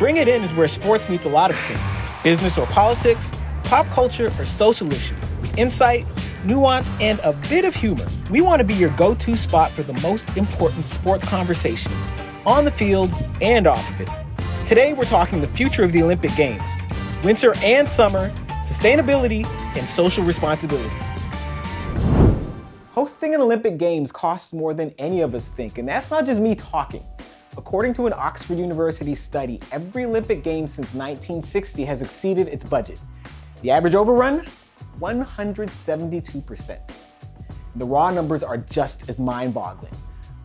Bring It In is where sports meets a lot of things, business or politics, pop culture or social issues, with insight, nuance, and a bit of humor. We want to be your go-to spot for the most important sports conversations, on the field and off of it. Today, we're talking the future of the Olympic Games, winter and summer, sustainability, and social responsibility. Hosting an Olympic Games costs more than any of us think, and that's not just me talking. According to an Oxford University study, every Olympic Games since 1960 has exceeded its budget. The average overrun? 172%. The raw numbers are just as mind-boggling.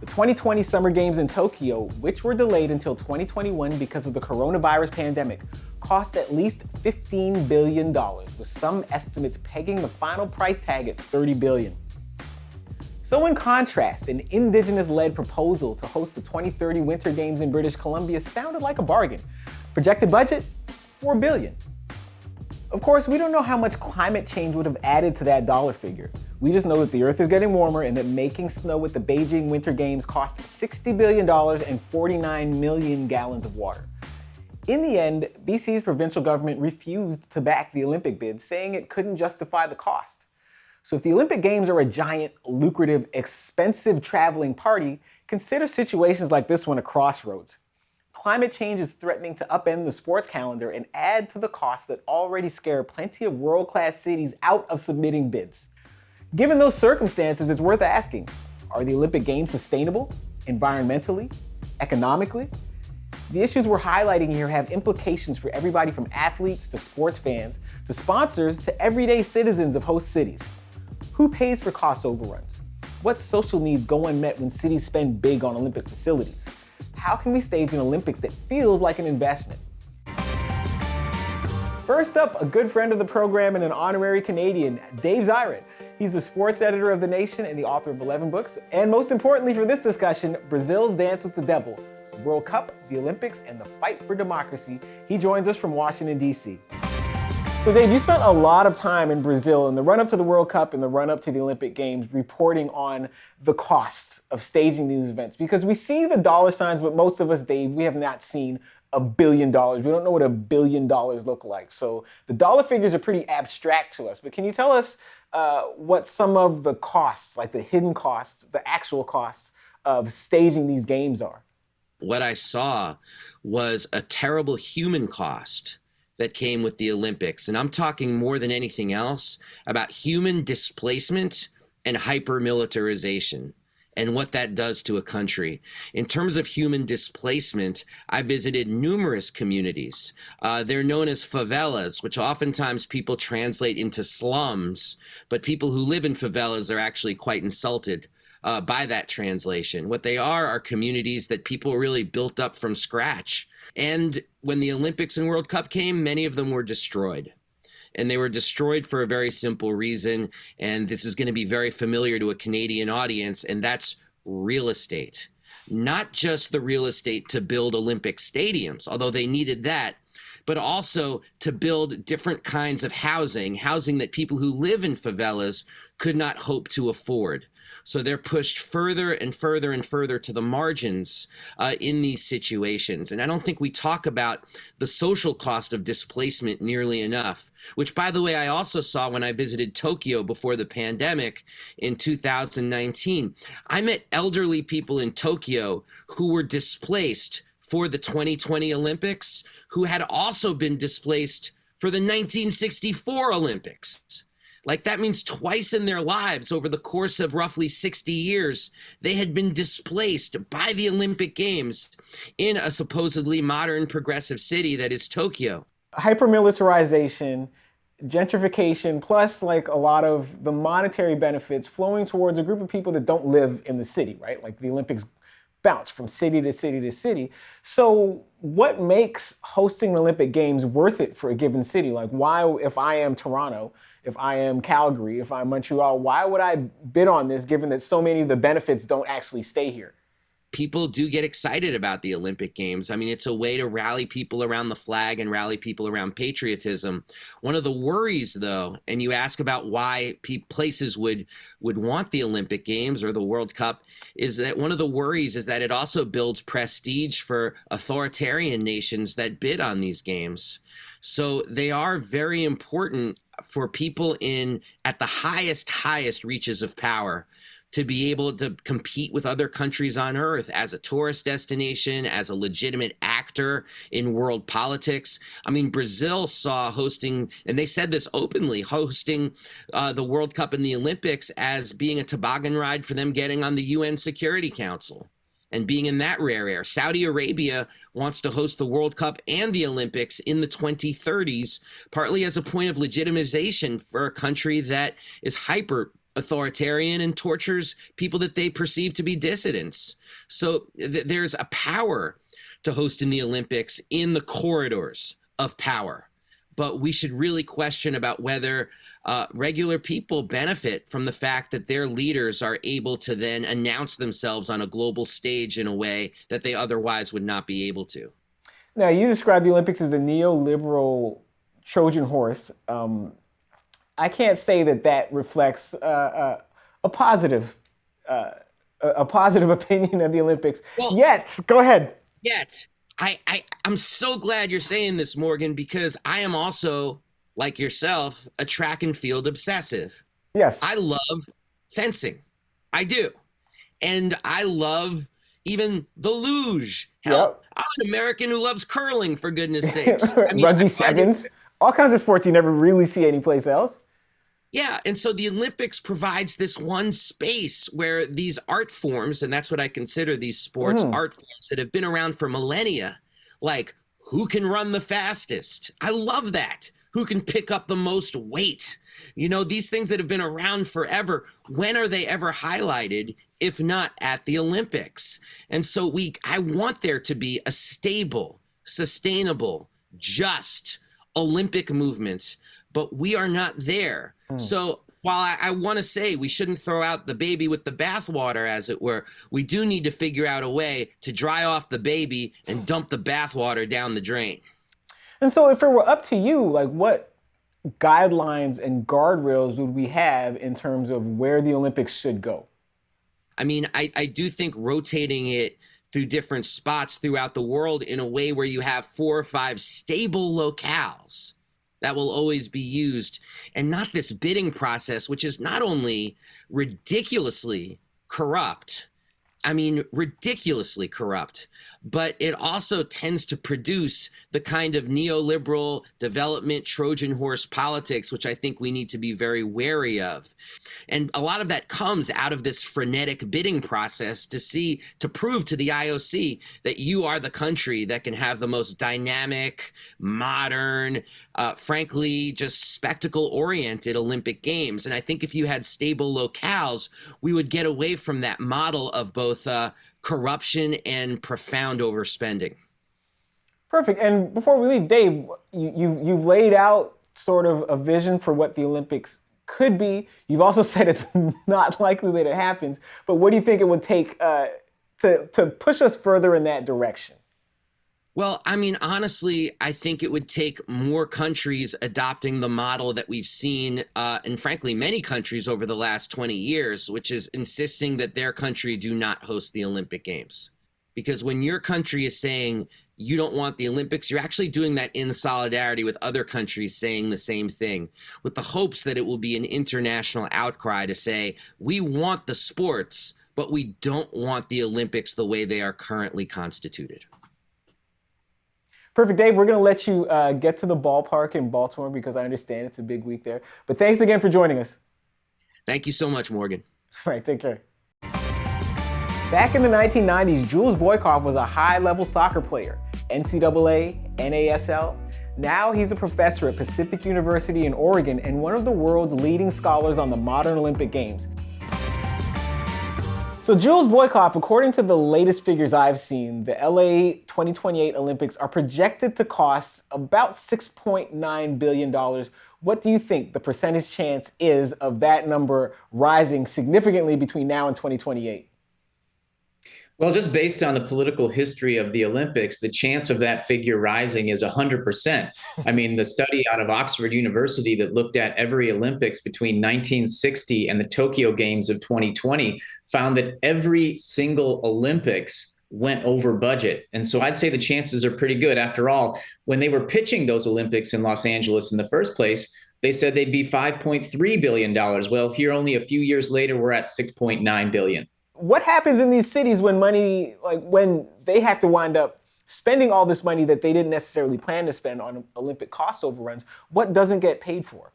The 2020 Summer Games in Tokyo, which were delayed until 2021 because of the coronavirus pandemic, cost at least $15 billion, with some estimates pegging the final price tag at $30 billion. So in contrast, an indigenous-led proposal to host the 2030 Winter Games in British Columbia sounded like a bargain. Projected budget? $4 billion. Of course, we don't know how much climate change would have added to that dollar figure. We just know that the Earth is getting warmer and that making snow at the Beijing Winter Games cost $60 billion and 49 million gallons of water. In the end, BC's provincial government refused to back the Olympic bid, saying it couldn't justify the cost. So if the Olympic Games are a giant, lucrative, expensive traveling party, consider situations like this one a crossroads. Climate change is threatening to upend the sports calendar and add to the costs that already scare plenty of world-class cities out of submitting bids. Given those circumstances, it's worth asking, are the Olympic Games sustainable, environmentally, economically? The issues we're highlighting here have implications for everybody from athletes to sports fans, to sponsors to everyday citizens of host cities. Who pays for cost overruns? What social needs go unmet when cities spend big on Olympic facilities? How can we stage an Olympics that feels like an investment? First up, a good friend of the program and an honorary Canadian, Dave Zirin. He's the sports editor of The Nation and the author of 11 books. And most importantly for this discussion, Brazil's Dance with the Devil, the World Cup, the Olympics, and the fight for democracy. He joins us from Washington, D.C. So Dave, you spent a lot of time in Brazil in the run-up to the World Cup and the run-up to the Olympic Games reporting on the costs of staging these events. Because we see the dollar signs, but most of us, Dave, we have not seen $1 billion. We don't know what $1 billion look like. So the dollar figures are pretty abstract to us. But can you tell us what some of the costs, like the hidden costs, the actual costs of staging these games are? What I saw was a terrible human cost that came with the Olympics. And I'm talking more than anything else about human displacement and hyper-militarization and what that does to a country. In terms of human displacement, I visited numerous communities. They're known as favelas, which oftentimes people translate into slums, but people who live in favelas are actually quite insulted by that translation. What they are communities that people really built up from scratch. And when the Olympics and World Cup came, many of them were destroyed. And they were destroyed for a very simple reason. And this is going to be very familiar to a Canadian audience, and that's real estate. Not just the real estate to build Olympic stadiums, although they needed that, but also to build different kinds of housing that people who live in favelas could not hope to afford. So they're pushed further and further and further to the margins in these situations. And I don't think we talk about the social cost of displacement nearly enough, which, by the way, I also saw when I visited Tokyo before the pandemic in 2019. I met elderly people in Tokyo who were displaced for the 2020 Olympics, who had also been displaced for the 1964 Olympics. Like, that means twice in their lives over the course of roughly 60 years, they had been displaced by the Olympic Games in a supposedly modern progressive city that is Tokyo. Hypermilitarization, gentrification, plus like a lot of the monetary benefits flowing towards a group of people that don't live in the city, right? Like the Olympics bounce from city to city to city. So what makes hosting the Olympic Games worth it for a given city? Like, why, if I am Toronto, if I am Calgary, if I'm Montreal, why would I bid on this given that so many of the benefits don't actually stay here? people do get excited about the Olympic Games. I mean, it's a way to rally people around the flag and rally people around patriotism. One of the worries, though, and you ask about why places would want the Olympic Games or the World Cup, is that one of the worries is that it also builds prestige for authoritarian nations that bid on these games. So they are very important for people at the highest reaches of power to be able to compete with other countries on earth as a tourist destination, as a legitimate actor in world politics. I mean, Brazil saw hosting, and they said this openly, hosting the World Cup and the Olympics as being a toboggan ride for them getting on the UN Security Council and being in that rare air. Saudi Arabia wants to host the World Cup and the Olympics in the 2030s, partly as a point of legitimization for a country that is hyper authoritarian and tortures people that they perceive to be dissidents. So there's a power to hosting the Olympics in the corridors of power. But we should really question about whether regular people benefit from the fact that their leaders are able to then announce themselves on a global stage in a way that they otherwise would not be able to. Now, you describe the Olympics as a neoliberal Trojan horse. I can't say that reflects a positive opinion of the Olympics. Well, yet, go ahead. Yet, I'm so glad you're saying this, Morgan, because I am also, like yourself, a track and field obsessive. Yes. I love fencing. I do. And I love even the luge. Hell, I'm an American who loves curling, for goodness sakes. I mean, rugby sevens, all kinds of sports you never really see anyplace else. Yeah, and so the Olympics provides this one space where these art forms, and that's what I consider these sports art forms that have been around for millennia, like who can run the fastest? I love that. Who can pick up the most weight? You know, these things that have been around forever, when are they ever highlighted, if not at the Olympics? And so I want there to be a stable, sustainable, just Olympic movement, but we are not there. So while I want to say we shouldn't throw out the baby with the bathwater, as it were, we do need to figure out a way to dry off the baby and dump the bathwater down the drain. And so if it were up to you, like what guidelines and guardrails would we have in terms of where the Olympics should go? I mean, I do think rotating it through different spots throughout the world in a way where you have 4 or 5 stable locales that will always be used, and not this bidding process, which is not only ridiculously corrupt, but it also tends to produce the kind of neoliberal development Trojan horse politics, which I think we need to be very wary of. And a lot of that comes out of this frenetic bidding process to prove to the IOC that you are the country that can have the most dynamic, modern, frankly, just spectacle-oriented Olympic Games. And I think if you had stable locales, we would get away from that model of both corruption and profound overspending. Perfect. And before we leave, Dave, you've laid out sort of a vision for what the Olympics could be. You've also said it's not likely that it happens, but what do you think it would take to push us further in that direction? Well, I mean, honestly, I think it would take more countries adopting the model that we've seen, and frankly, many countries over the last 20 years, which is insisting that their country do not host the Olympic Games. Because when your country is saying you don't want the Olympics, you're actually doing that in solidarity with other countries saying the same thing, with the hopes that it will be an international outcry to say, we want the sports, but we don't want the Olympics the way they are currently constituted. Perfect, Dave. We're going to let you get to the ballpark in Baltimore because I understand it's a big week there. But thanks again for joining us. Thank you so much, Morgan. All right, take care. Back in the 1990s, Jules Boykoff was a high-level soccer player, NCAA, NASL. Now he's a professor at Pacific University in Oregon and one of the world's leading scholars on the modern Olympic Games. So Jules Boykoff, according to the latest figures I've seen, the LA 2028 Olympics are projected to cost about $6.9 billion. What do you think the percentage chance is of that number rising significantly between now and 2028? Well, just based on the political history of the Olympics, the chance of that figure rising is 100%. I mean, the study out of Oxford University that looked at every Olympics between 1960 and the Tokyo Games of 2020 found that every single Olympics went over budget. And so I'd say the chances are pretty good. After all, when they were pitching those Olympics in Los Angeles in the first place, they said they'd be $5.3 billion. Well, here only a few years later, we're at $6.9 billion. What happens in these cities when when they have to wind up spending all this money that they didn't necessarily plan to spend on Olympic cost overruns? What doesn't get paid for?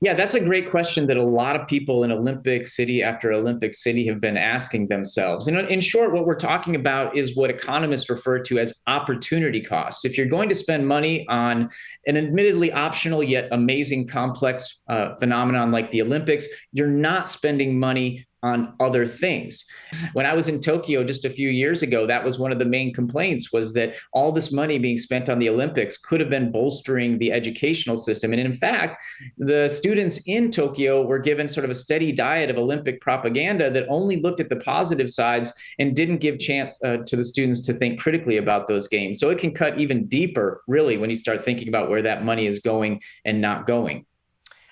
Yeah, that's a great question that a lot of people in Olympic city after Olympic city have been asking themselves. And in short, what we're talking about is what economists refer to as opportunity costs. If you're going to spend money on an admittedly optional yet amazing complex phenomenon like the Olympics, you're not spending money on other things. When I was in Tokyo just a few years ago, that was one of the main complaints, was that all this money being spent on the Olympics could have been bolstering the educational system. And in fact, the students in Tokyo were given sort of a steady diet of Olympic propaganda that only looked at the positive sides and didn't give chance to the students to think critically about those games. So it can cut even deeper, really, when you start thinking about where that money is going and not going.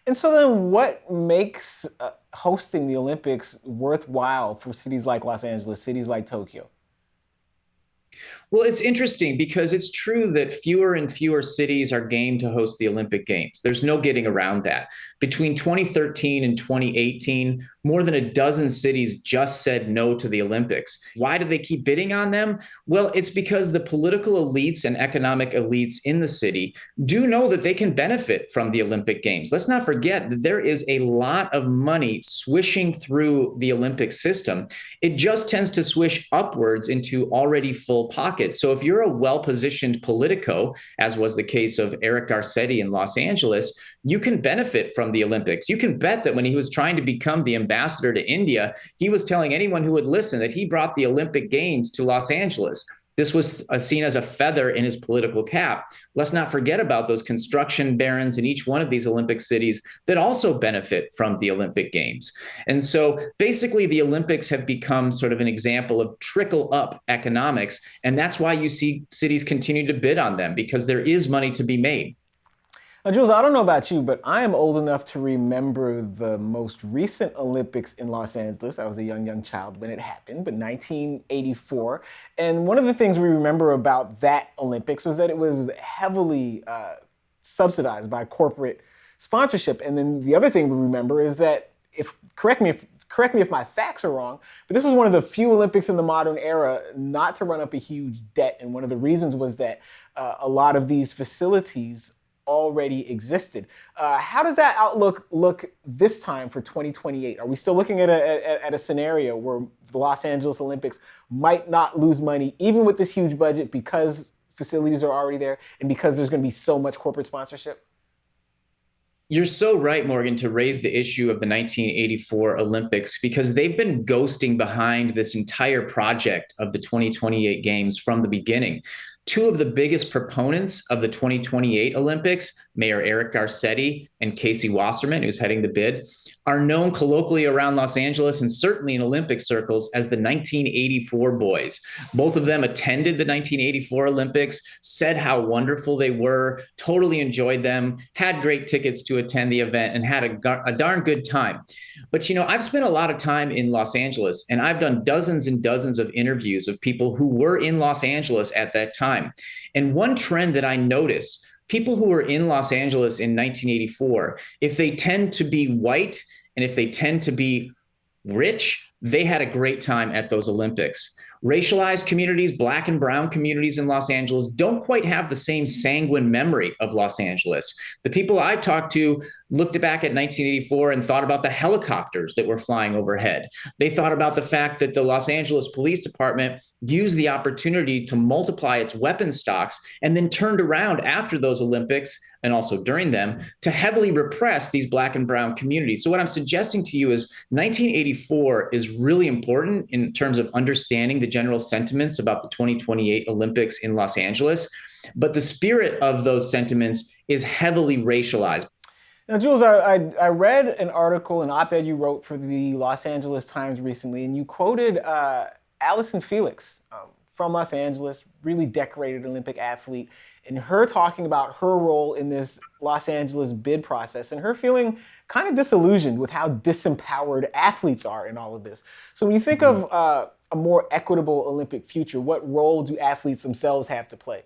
And so then what makes hosting the Olympics worthwhile for cities like Los Angeles, cities like Tokyo? Well, it's interesting because it's true that fewer and fewer cities are game to host the Olympic Games. There's no getting around that. Between 2013 and 2018, more than a dozen cities just said no to the Olympics. Why do they keep bidding on them? Well, it's because the political elites and economic elites in the city do know that they can benefit from the Olympic Games. Let's not forget that there is a lot of money swishing through the Olympic system. It just tends to swish upwards into already full pockets. So if you're a well-positioned politico, as was the case of Eric Garcetti in Los Angeles, you can benefit from the Olympics. You can bet that when he was trying to become the ambassador to India, he was telling anyone who would listen that he brought the Olympic Games to Los Angeles. This was seen as a feather in his political cap. Let's not forget about those construction barons in each one of these Olympic cities that also benefit from the Olympic Games. And so basically the Olympics have become sort of an example of trickle up economics. And that's why you see cities continue to bid on them, because there is money to be made. Now, Jules, I don't know about you, but I am old enough to remember the most recent Olympics in Los Angeles. I was a young child when it happened, but 1984. And one of the things we remember about that Olympics was that it was heavily subsidized by corporate sponsorship. And then the other thing we remember is that, correct me if my facts are wrong, but this was one of the few Olympics in the modern era not to run up a huge debt. And one of the reasons was that a lot of these facilities already existed. How does that outlook look this time for 2028? Are we still looking at a scenario where the Los Angeles Olympics might not lose money, even with this huge budget, because facilities are already there and because there's going to be so much corporate sponsorship? You're so right, Morgan, to raise the issue of the 1984 Olympics, because they've been ghosting behind this entire project of the 2028 Games from the beginning. Two of the biggest proponents of the 2028 Olympics, Mayor Eric Garcetti and Casey Wasserman, who's heading the bid, are known colloquially around Los Angeles and certainly in Olympic circles as the 1984 boys. Both of them attended the 1984 Olympics, said how wonderful they were, totally enjoyed them, had great tickets to attend the event, and had a darn good time. But, you know, I've spent a lot of time in Los Angeles, and I've done dozens and dozens of interviews of people who were in Los Angeles at that time. And one trend that I noticed, people who were in Los Angeles in 1984, if they tend to be white and if they tend to be rich, they had a great time at those Olympics. Racialized communities, Black and brown communities in Los Angeles don't quite have the same sanguine memory of Los Angeles. The people I talked to looked back at 1984 and thought about the helicopters that were flying overhead. They thought about the fact that the Los Angeles Police Department used the opportunity to multiply its weapon stocks and then turned around after those Olympics and also during them to heavily repress these Black and brown communities. So what I'm suggesting to you is 1984 is really important in terms of understanding the general sentiments about the 2028 Olympics in Los Angeles. But the spirit of those sentiments is heavily racialized. Now, Jules, I read an article, an op-ed you wrote for the Los Angeles Times recently, and you quoted Allison Felix from Los Angeles, really decorated Olympic athlete, and her talking about her role in this Los Angeles bid process and her feeling kind of disillusioned with how disempowered athletes are in all of this. So when you think of a more equitable Olympic future, what role do athletes themselves have to play?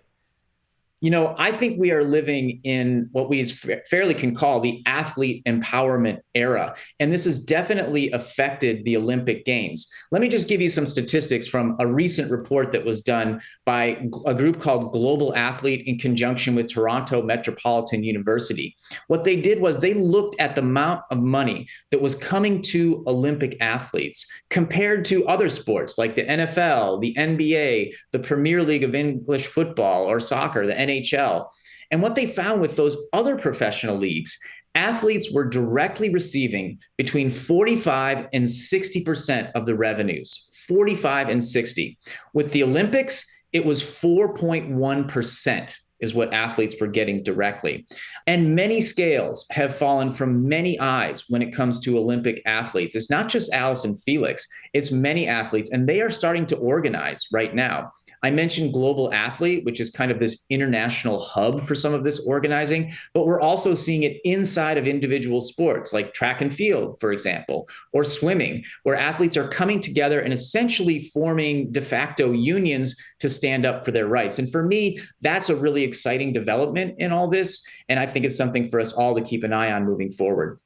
I think we are living in what we fairly can call the athlete empowerment era. And this has definitely affected the Olympic Games. Let me just give you some statistics from a recent report that was done by a group called Global Athlete in conjunction with Toronto Metropolitan University. What they did was they looked at the amount of money that was coming to Olympic athletes compared to other sports like the NFL, the NBA, the Premier League of English football or soccer, the NHL. And what they found with those other professional leagues, athletes were directly receiving between 45 and 60% of the revenues, 45 and 60. With the Olympics, it was 4.1% is what athletes were getting directly. And many scales have fallen from many eyes when it comes to Olympic athletes. It's not just Allison Felix, it's many athletes, and they are starting to organize right now. I mentioned Global Athlete, which is kind of this international hub for some of this organizing, but we're also seeing it inside of individual sports like track and field, for example, or swimming, where athletes are coming together and essentially forming de facto unions to stand up for their rights. And for me, that's a really exciting development in all this. And I think it's something for us all to keep an eye on moving forward.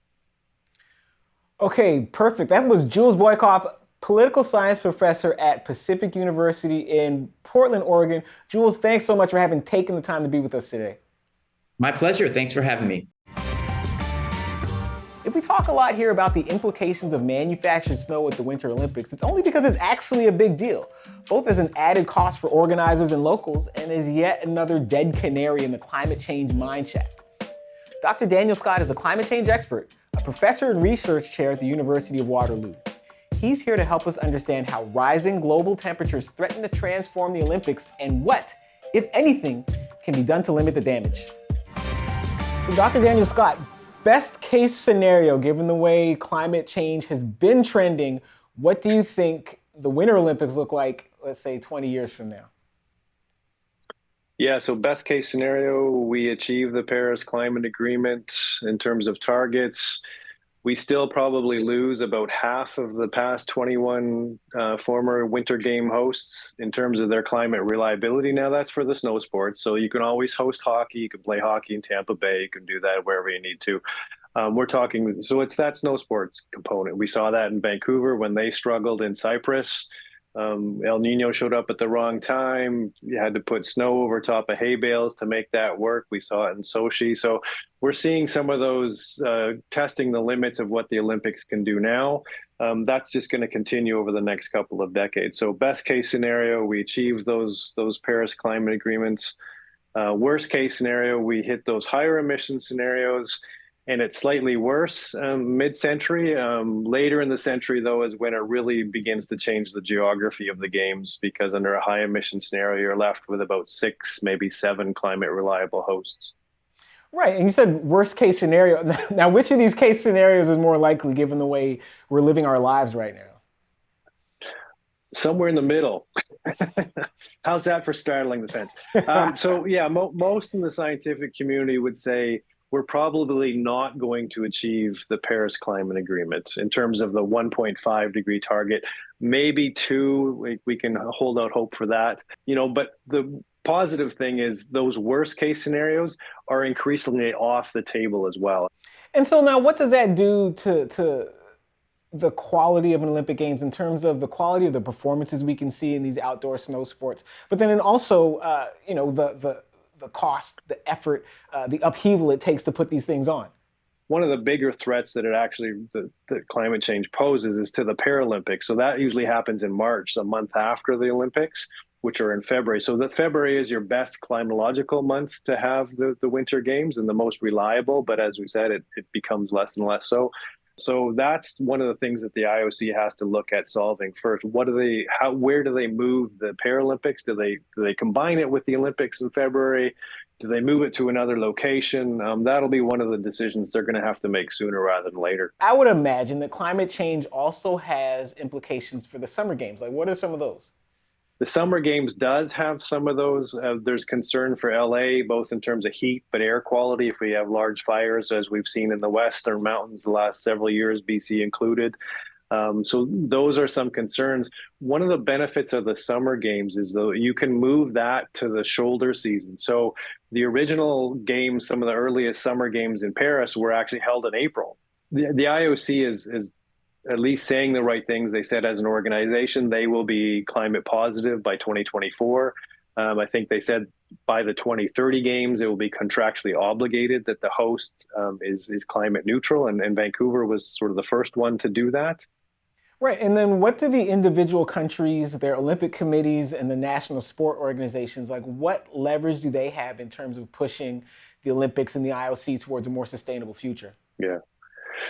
Okay, perfect. That was Jules Boykoff, political science professor at Pacific University in Portland, Oregon. Jules, thanks so much for having taken the time to be with us today. My pleasure. Thanks for having me. If we talk a lot here about the implications of manufactured snow at the Winter Olympics, it's only because it's actually a big deal, both as an added cost for organizers and locals and as yet another dead canary in the climate change mine shaft. Dr. Daniel Scott is a climate change expert, a professor and research chair at the University of Waterloo. He's here to help us understand how rising global temperatures threaten to transform the Olympics and what, if anything, can be done to limit the damage. So Dr. Daniel Scott, best case scenario, given the way climate change has been trending, what do you think the Winter Olympics look like, let's say 20 years from now? Yeah, so best case scenario, we achieve the Paris Climate Agreement in terms of targets. We still probably lose about half of the past 21 former Winter Game hosts in terms of their climate reliability. Now, that's for the snow sports. So you can always host hockey. You can play hockey in Tampa Bay. You can do that wherever you need to. We're talking, so it's that snow sports component. We saw that in Vancouver when they struggled in Cyprus. El Nino showed up at the wrong time. You had to put snow over top of hay bales to make that work. We saw it in Sochi. So we're seeing some of those testing the limits of what the Olympics can do now. That's just going to continue over the next couple of decades. So best case scenario, we achieve those Paris climate agreements. Worst case scenario, we hit those higher emission scenarios. And it's slightly worse mid-century. Later in the century, though, is when it really begins to change the geography of the games, because under a high emission scenario, you're left with about 6, maybe 7 climate reliable hosts. Right, and you said worst case scenario. Now, which of these case scenarios is more likely given the way we're living our lives right now? Somewhere in the middle. How's that for straddling the fence? So yeah, most in the scientific community would say we're probably not going to achieve the Paris Climate Agreement in terms of the 1.5 degree target. Maybe 2, we can hold out hope for that. But the positive thing is those worst case scenarios are increasingly off the table as well. And so now what does that do to the quality of an Olympic Games in terms of the quality of the performances we can see in these outdoor snow sports, but then also, the cost, the effort, the upheaval it takes to put these things on? One of the bigger threats that the climate change poses is to the Paralympics. So that usually happens in March, a month after the Olympics, which are in February. So that February is your best climatological month to have the Winter Games and the most reliable. But as we said, it becomes less and less so. So that's one of the things that the IOC has to look at solving first. Where do they move the Paralympics? Do they combine it with the Olympics in February? Do they move it to another location? That'll be one of the decisions they're going to have to make sooner rather than later. I would imagine that climate change also has implications for the Summer Games. Like, what are some of those? The Summer Games does have some of those. There's concern for LA, both in terms of heat, but air quality. If we have large fires, as we've seen in the Western mountains the last several years, BC included. So those are some concerns. One of the benefits of the Summer Games is though you can move that to the shoulder season. So the original games, some of the earliest Summer Games in Paris were actually held in April. The IOC is at least saying the right things. They said as an organization, they will be climate positive by 2024. I think they said by the 2030 games, it will be contractually obligated that the host is climate neutral. And Vancouver was sort of the first one to do that. Right. And then what do the individual countries, their Olympic committees, and the national sport organizations, like what leverage do they have in terms of pushing the Olympics and the IOC towards a more sustainable future? Yeah.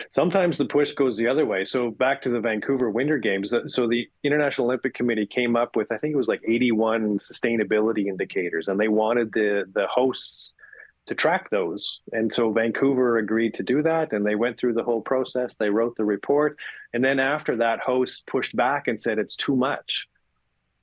Sometimes the push goes the other way. So back to the Vancouver Winter Games. So the International Olympic Committee came up with, I think it was like 81 sustainability indicators, and they wanted the hosts to track those. And so Vancouver agreed to do that, and they went through the whole process. They wrote the report. And then after that, hosts pushed back and said it's too much,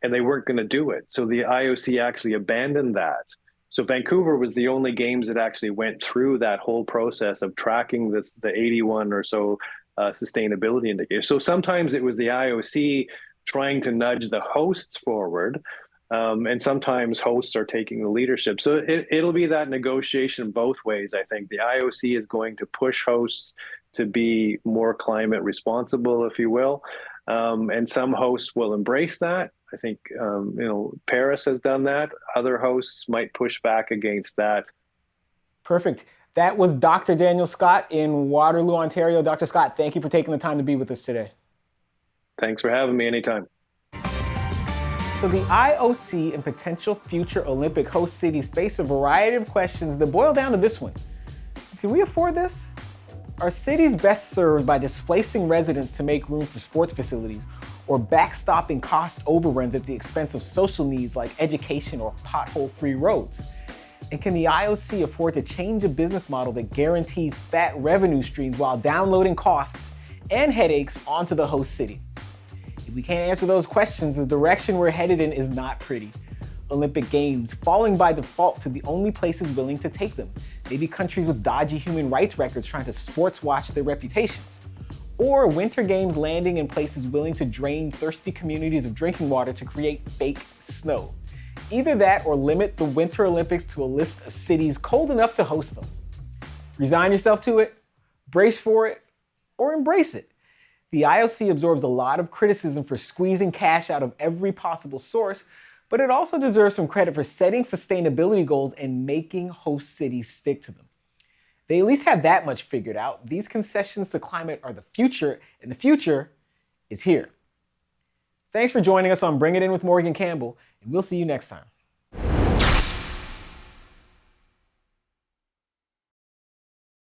and they weren't going to do it. So the IOC actually abandoned that. So Vancouver was the only games that actually went through that whole process of tracking the 81 or so sustainability indicators. So sometimes it was the IOC trying to nudge the hosts forward, and sometimes hosts are taking the leadership. So it'll be that negotiation both ways. I think the IOC is going to push hosts to be more climate responsible, if you will, and some hosts will embrace that. I think, Paris has done that. Other hosts might push back against that. Perfect. That was Dr. Daniel Scott in Waterloo, Ontario. Dr. Scott, thank you for taking the time to be with us today. Thanks for having me anytime. So the IOC and potential future Olympic host cities face a variety of questions that boil down to this one. Can we afford this? Are cities best served by displacing residents to make room for sports facilities, or backstopping cost overruns at the expense of social needs like education or pothole-free roads? And can the IOC afford to change a business model that guarantees fat revenue streams while downloading costs and headaches onto the host city? If we can't answer those questions, the direction we're headed in is not pretty. Olympic Games falling by default to the only places willing to take them. Maybe countries with dodgy human rights records trying to sports watch their reputations. Or Winter Games landing in places willing to drain thirsty communities of drinking water to create fake snow. Either that or limit the Winter Olympics to a list of cities cold enough to host them. Resign yourself to it, brace for it, or embrace it. The IOC absorbs a lot of criticism for squeezing cash out of every possible source, but it also deserves some credit for setting sustainability goals and making host cities stick to them. They at least have that much figured out. These concessions to climate are the future, and the future is here. Thanks for joining us on Bring It In with Morgan Campbell, and we'll see you next time.